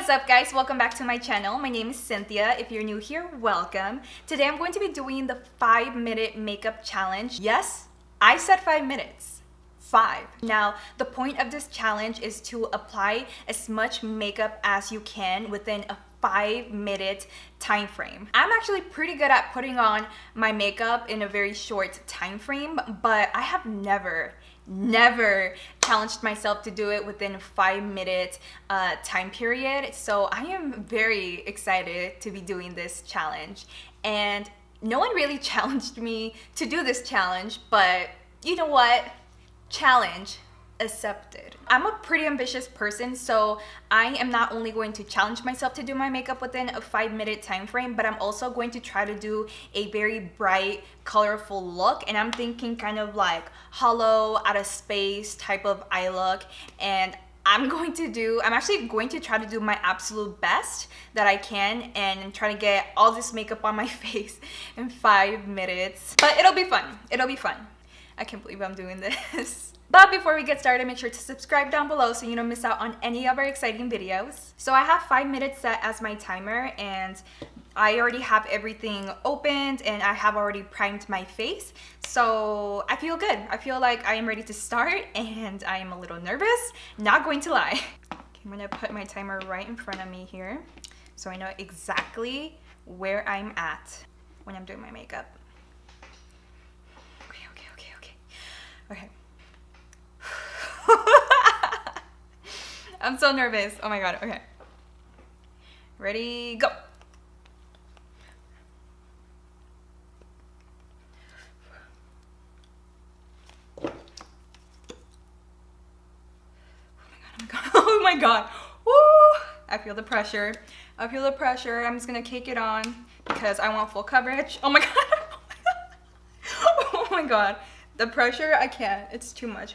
What's up guys, welcome back to my channel. My name is Cynthia. If you're new here, welcome. Today I'm going to be doing the 5-minute makeup challenge. Yes, I said 5 minutes. 5. Now, the point of this challenge is to apply as much makeup as you can within a 5-minute time frame. I'm actually pretty good at putting on my makeup in a very short time frame, but I have never challenged myself to do it within a 5-minute time period. So I am very excited to be doing this challenge. And no one really challenged me to do this challenge, but you know what? Challenge accepted. I'm a pretty ambitious person, so I am not only going to challenge myself to do my makeup within a 5-minute time frame, but I'm also going to try to do a very bright, colorful look. And I'm thinking kind of like hollow, out of space type of eye look. And I'm actually going to try to do my absolute best that I can and try to get all this makeup on my face in 5 minutes. But it'll be fun. It'll be fun. I can't believe I'm doing this. But before we get started, make sure to subscribe down below so you don't miss out on any of our exciting videos. So I have 5 minutes set as my timer, and I already have everything opened and I have already primed my face. So I feel good. I feel like I am ready to start, and I am a little nervous, not going to lie. Okay, I'm gonna put my timer right in front of me here so I know exactly where I'm at when I'm doing my makeup. Okay. I'm so nervous. Oh my god. Okay. Ready, go. Oh my god. Woo! I feel the pressure. I feel the pressure. I'm just gonna cake it on because I want full coverage. Oh my god. Oh my god. The pressure, I can't. It's too much.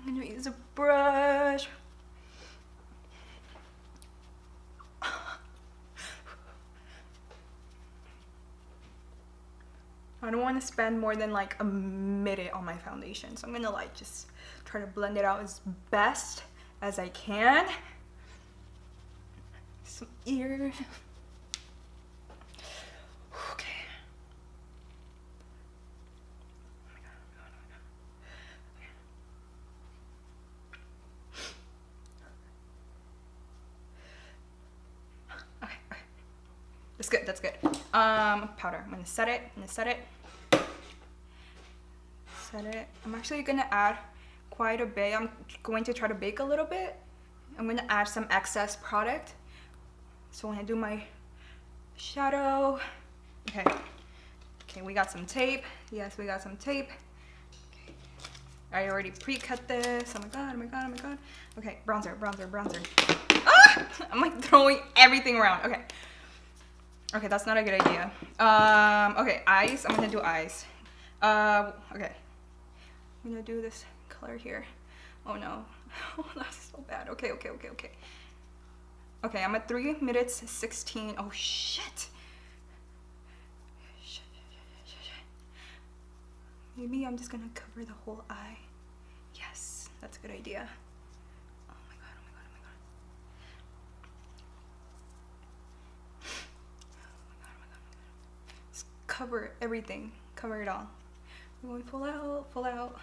I'm gonna use a brush. I don't want to spend more than like a minute on my foundation, so I'm gonna like just try to blend it out as best as I can. Some ears. Okay. That's good, that's good. Powder. I'm gonna set it. Set it. I'm actually gonna add quite a bit. I'm going to try to bake a little bit. I'm gonna add some excess product. So when I do my shadow, okay, we got some tape. Yes, we got some tape. Okay. I already pre-cut this. Oh my god. Okay, bronzer. Ah! I'm like throwing everything around. Okay, that's not a good idea. Okay, eyes. I'm gonna do eyes. Okay. I'm gonna do this color here. Oh no. Oh, that's so bad. Okay. Okay, I'm at 3 minutes 16. Oh shit. Maybe I'm just gonna cover the whole eye. Yes, that's a good idea. Oh my god. Cover everything. Cover it all. We're going full out.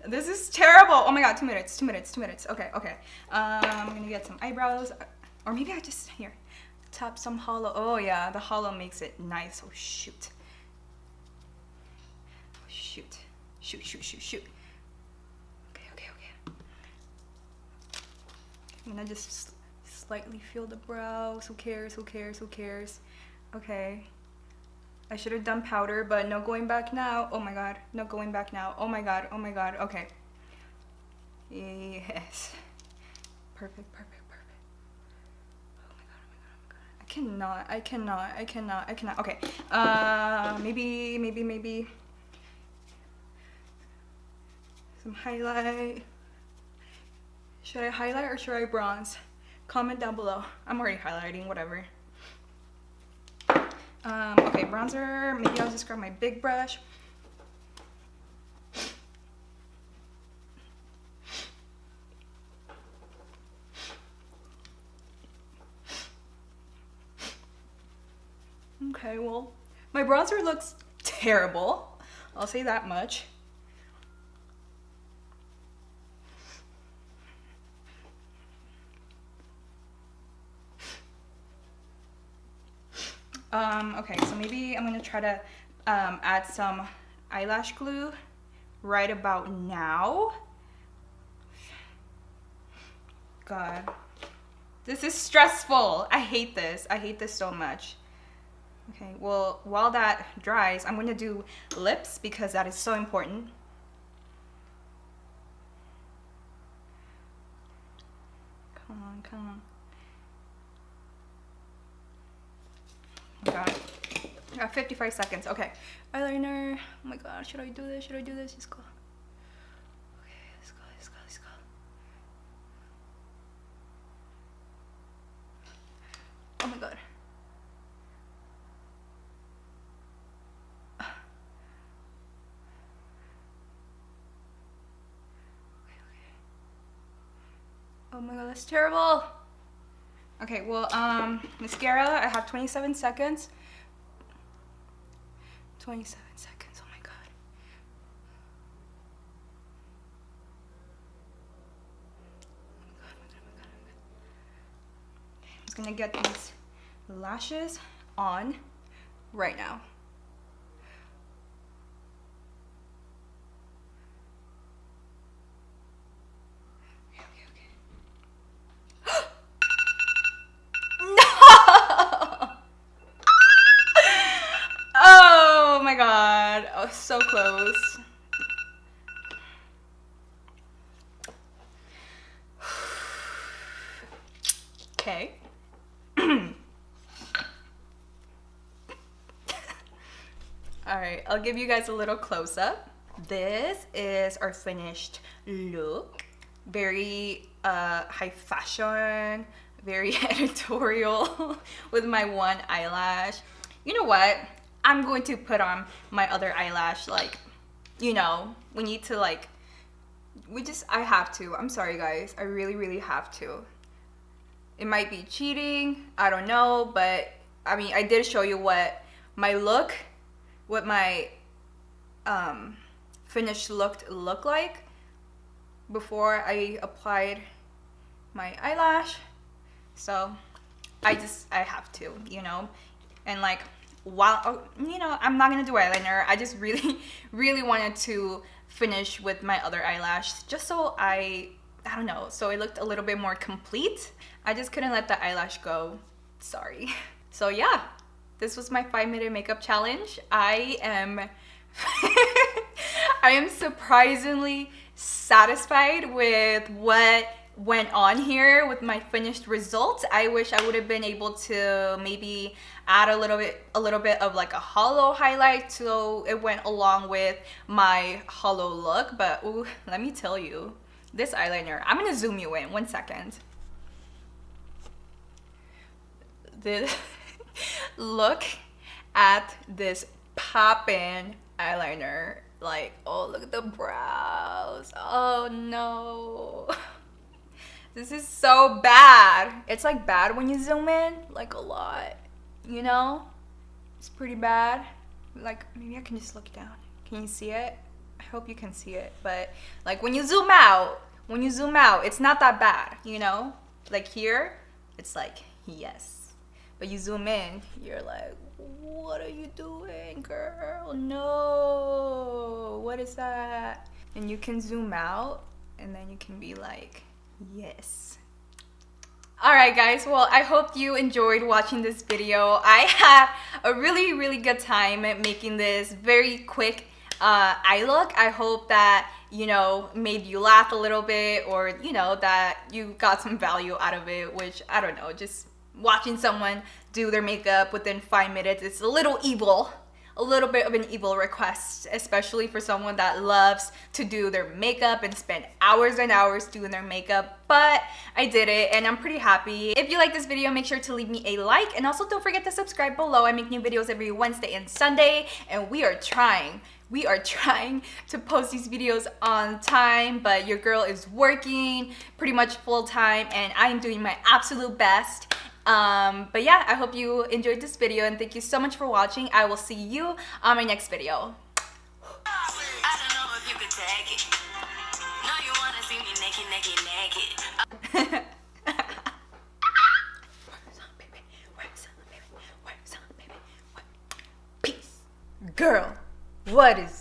This is terrible. Oh my god, 2 minutes. Okay. I'm gonna get some eyebrows. Or maybe I just, here, tap some hollow. Oh yeah, the hollow makes it nice. Oh shoot. Shoot. Okay. I'm gonna just slightly feel the brows. Who cares? Okay. I should have done powder, but no going back now. Oh my god. No going back now. Oh my god. Okay. Yes. Perfect. Oh my god. I cannot. Okay. Maybe some highlight. Should I highlight or should I bronze? Comment down below. I'm already highlighting, whatever. Okay, bronzer. Maybe I'll just grab my big brush. Okay, well, my bronzer looks terrible. I'll say that much. Okay, so maybe I'm gonna try to add some eyelash glue right about now. God, this is stressful. I hate this. I hate this so much. Okay, well, while that dries, I'm gonna do lips because that is so important. Come on, come on. Oh my God. I got 55 seconds. Okay. Eyeliner. Oh my God. Should I do this? Should I do this? Let's go. Okay, let's go, let's go, let's go. Oh my God. Oh my God, that's terrible. Okay, well, mascara, I have 27 seconds. 27 seconds, oh my God. I'm just gonna get these lashes on right now. Oh my God, oh, so close. Okay. All right, I'll give you guys a little close-up. This is our finished look. Very high fashion, very editorial with my one eyelash. You know what? I'm going to put on my other eyelash, like, you know, we need to like, I have to. I'm sorry guys, I really have to. It might be cheating, I don't know, but I mean, I did show you what my look, what my finished look looked like before I applied my eyelash. So I have to, you know, and like, while, you know, I'm not gonna do eyeliner. I just really wanted to finish with my other eyelash just so I don't know, so it looked a little bit more complete. I just couldn't let the eyelash go, sorry. So yeah, this was my 5-minute makeup challenge. I am I am surprisingly satisfied with what went on here with my finished results. I wish I would have been able to maybe add a little bit of like a hollow highlight so it went along with my hollow look, but ooh, let me tell you, this eyeliner, I'm gonna zoom you in 1 second. Look at this poppin' eyeliner. Like, oh, look at the brows. Oh no. This is so bad. It's like bad when you zoom in, like a lot, you know? It's pretty bad. Like, maybe I can just look down. Can you see it? I hope you can see it. But like when you zoom out, it's not that bad, you know? Like here, it's like, yes. But you zoom in, you're like, what are you doing, girl? No, what is that? And you can zoom out and then you can be like, yes. Alright guys, well, I hope you enjoyed watching this video. I had a really good time making this very quick eye look. I hope that, you know, made you laugh a little bit, or, you know, that you got some value out of it, which, I don't know, just watching someone do their makeup within 5 minutes, it's a little evil. A little bit of an evil request, especially for someone that loves to do their makeup and spend hours and hours doing their makeup, but I did it and I'm pretty happy. If you like this video, make sure to leave me a like, and also don't forget to subscribe below. I make new videos every Wednesday and Sunday, and we are trying to post these videos on time, but your girl is working pretty much full time and I'm doing my absolute best. But yeah, I hope you enjoyed this video and thank you so much for watching. I will see you on my next video. I don't know if you could take it. No, you wanna see me naked. Peace. Girl, what is